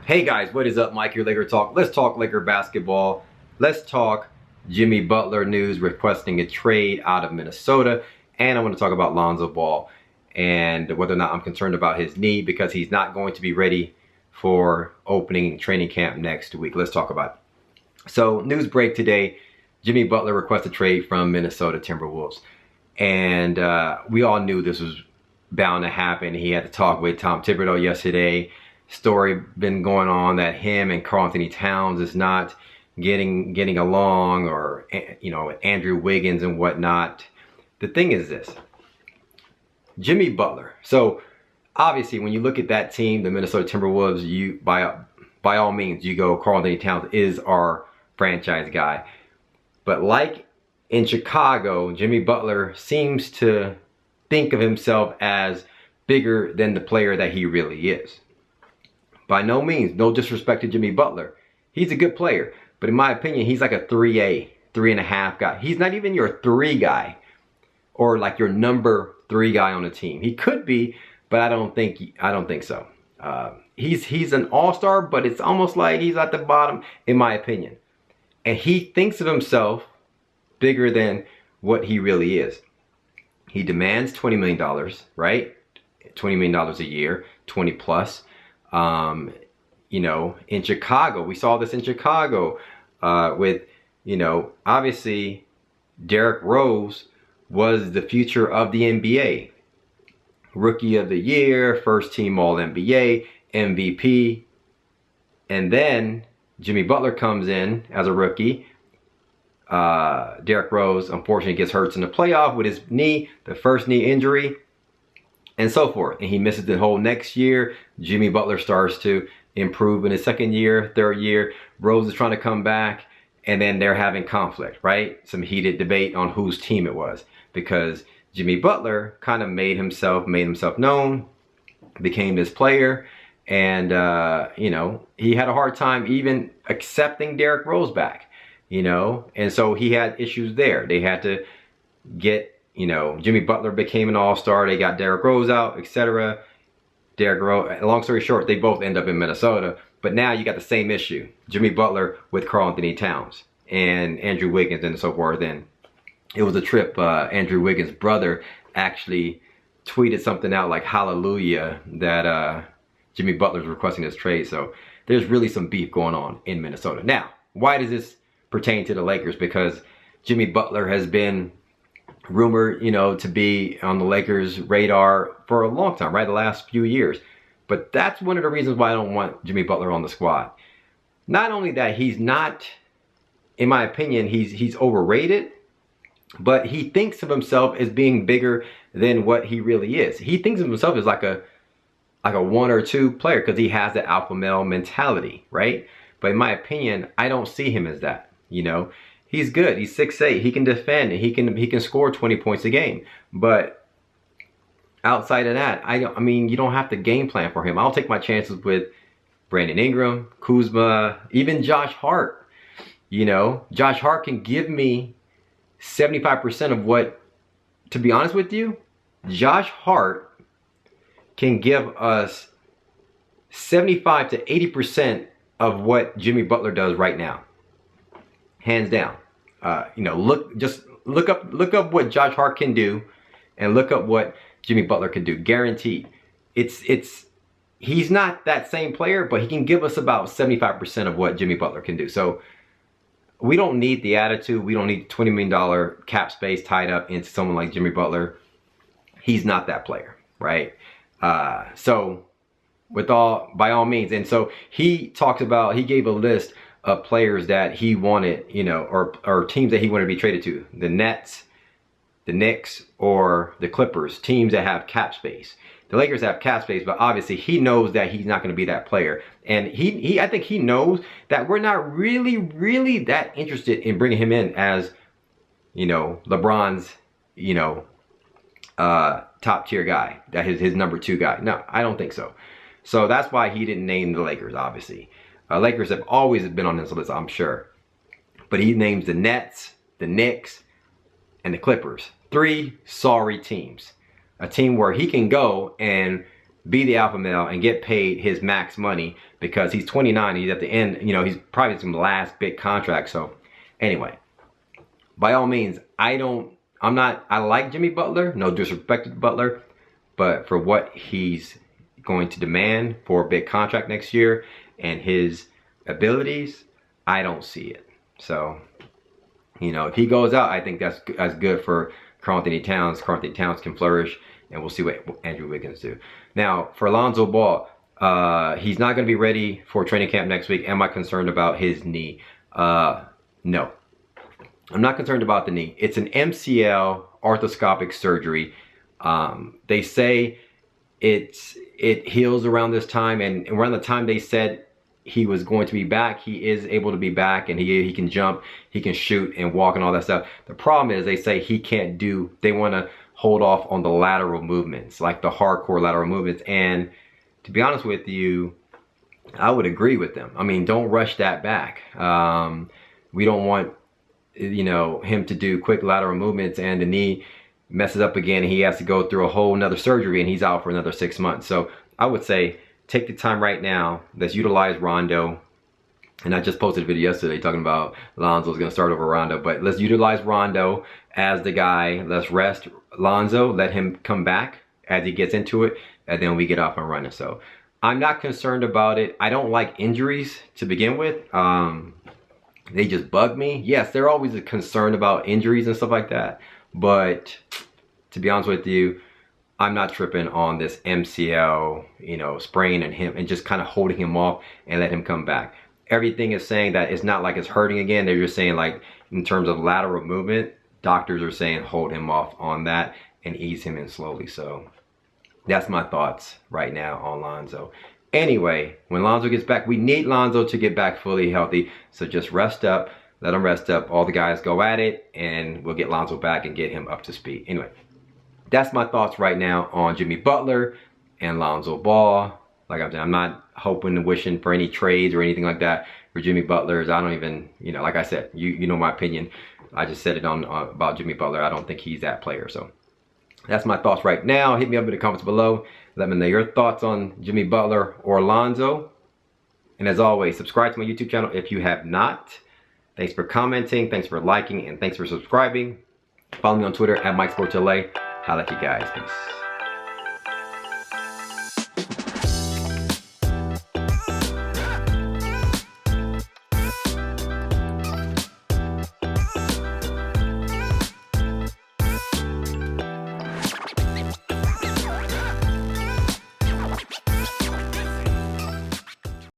Hey guys, what is up? Mike, your Laker Talk. Let's talk Laker basketball. Let's talk Jimmy Butler news requesting a trade out of Minnesota. And I want to talk about Lonzo Ball and whether or not I'm concerned about his knee because he's not going to be ready for opening training camp next week. Let's talk about it. So, news break today. Jimmy Butler requested a trade from Minnesota Timberwolves. And we all knew this was bound to happen. He had to talk with Tom Thibodeau yesterday. Story been going on that him and Karl-Anthony Towns is not getting along, or Andrew Wiggins and whatnot. The thing is this: Jimmy Butler. So obviously, when you look at that team, the Minnesota Timberwolves, you by all means you go Karl-Anthony Towns is our franchise guy. But like in Chicago, Jimmy Butler seems to think of himself as bigger than the player that he really is. By no means, no disrespect to Jimmy Butler. He's a good player. But in my opinion, he's like a 3A, 3.5 guy. He's not even your 3 guy or like your number 3 guy on the team. He could be, but I don't think so. He's an all-star, but it's almost like he's at the bottom, in my opinion. And he thinks of himself bigger than what he really is. He demands $20 million, right? $20 million a year, 20 plus. In Chicago, we saw this in Chicago with, obviously Derrick Rose was the future of the NBA. Rookie of the year, first team All NBA, MVP. And then Jimmy Butler comes in as a rookie. Derrick Rose unfortunately gets hurt in the playoff with his knee, the first knee injury, and so forth. And he misses the whole next year. Jimmy Butler starts to improve in his second year, third year. Rose is trying to come back, and then they're having conflict, right? Some heated debate on whose team it was, because Jimmy Butler kind of made himself known, became this player, and he had a hard time even accepting Derrick Rose back, and so he had issues there. They had to get, Jimmy Butler became an all-star. They got Derrick Rose out, etc. Derrick Rose, long story short, they both end up in Minnesota. But now you got the same issue. Jimmy Butler with Karl-Anthony Towns and Andrew Wiggins and so forth. And it was a trip. Andrew Wiggins' brother actually tweeted something out like hallelujah that Jimmy Butler's requesting this trade. So there's really some beef going on in Minnesota. Now, why does this pertain to the Lakers? Because Jimmy Butler has been rumored, to be on the Lakers' radar for a long time, right? The last few years. But that's one of the reasons why I don't want Jimmy Butler on the squad. Not only that, he's not, in my opinion, he's overrated, but he thinks of himself as being bigger than what he really is. He thinks of himself as like a 1 or 2 player because he has the alpha male mentality, right? But in my opinion, I don't see him as that, He's good. He's 6'8". He can defend. He can score 20 points a game. But outside of that, I mean, you don't have to game plan for him. I'll take my chances with Brandon Ingram, Kuzma, even Josh Hart. Josh Hart can give me 75% of what, to be honest with you, Josh Hart can give us 75 to 80% of what Jimmy Butler does right now. Hands down. Look up what Josh Hart can do, and look up what Jimmy Butler can do. Guaranteed. He's not that same player, but he can give us about 75% of what Jimmy Butler can do. So we don't need the attitude. We don't need $20 million cap space tied up into someone like Jimmy Butler. He's not that player, right? So by all means, and so he gave a list of players that he wanted, or teams that he wanted to be traded to. The Nets, the Knicks, or the Clippers, teams that have cap space. The Lakers have cap space, but obviously he knows that he's not going to be that player. And I think he knows that we're not really that interested in bringing him in as, LeBron's, top tier guy, that his number 2 guy. No, I don't think so. So that's why he didn't name the Lakers, obviously. Lakers have always been on this list, I'm sure. But he names the Nets, the Knicks, and the Clippers. 3 sorry teams. A team where he can go and be the alpha male and get paid his max money, because he's 29. He's at the end, you know, he's probably some last big contract. So anyway, by all means, I like Jimmy Butler, no disrespect to Butler, but for what he's going to demand for a big contract next year and his abilities, I don't see it. So, you know, if he goes out, I think that's good for Karl-Anthony Towns. Karl-Anthony Towns can flourish, and we'll see what Andrew Wiggins do. Now, for Lonzo Ball, he's not going to be ready for training camp next week. Am I concerned about his knee? No. I'm not concerned about the knee. It's an MCL arthroscopic surgery. They say it heals around this time, and around the time they said he was going to be back, he is able to be back, and he can jump, he can shoot and walk and all that stuff. The problem is they say he can't do, they want to hold off on the lateral movements, like the hardcore lateral movements. And to be honest with you, I would agree with them. I mean, don't rush that back. We don't want, you know, him to do quick lateral movements and the knee messes up again and he has to go through a whole nother surgery and he's out for another 6 months. So I would say take the time right now. Let's utilize Rondo. And I just posted a video yesterday talking about Lonzo's going to start over Rondo, but let's utilize Rondo as the guy. Let's rest Lonzo, let him come back as he gets into it, and then we get off and running. So I'm not concerned about it. I don't like injuries to begin with. They just bug me. Yes, they're always a concern about injuries and stuff like that, but to be honest with you, I'm not tripping on this MCL, you know, sprain and him and just kind of holding him off and let him come back. Everything is saying that it's not like it's hurting again. They're just saying, like, in terms of lateral movement, doctors are saying hold him off on that and ease him in slowly. So that's my thoughts right now on Lonzo. Anyway, when Lonzo gets back, we need Lonzo to get back fully healthy. So just rest up, let him rest up. All the guys go at it, and we'll get Lonzo back and get him up to speed. Anyway, that's my thoughts right now on Jimmy Butler and Lonzo Ball. Like I'm saying, I'm not hoping and wishing for any trades or anything like that for Jimmy Butler. I don't even, you know, like I said, you know my opinion. I just said it on about Jimmy Butler. I don't think he's that player. So that's my thoughts right now. Hit me up in the comments below. Let me know your thoughts on Jimmy Butler or Lonzo. And as always, subscribe to my YouTube channel if you have not. Thanks for commenting, thanks for liking, and thanks for subscribing. Follow me on Twitter at MikeSportsLA. Holla at you guys. Peace.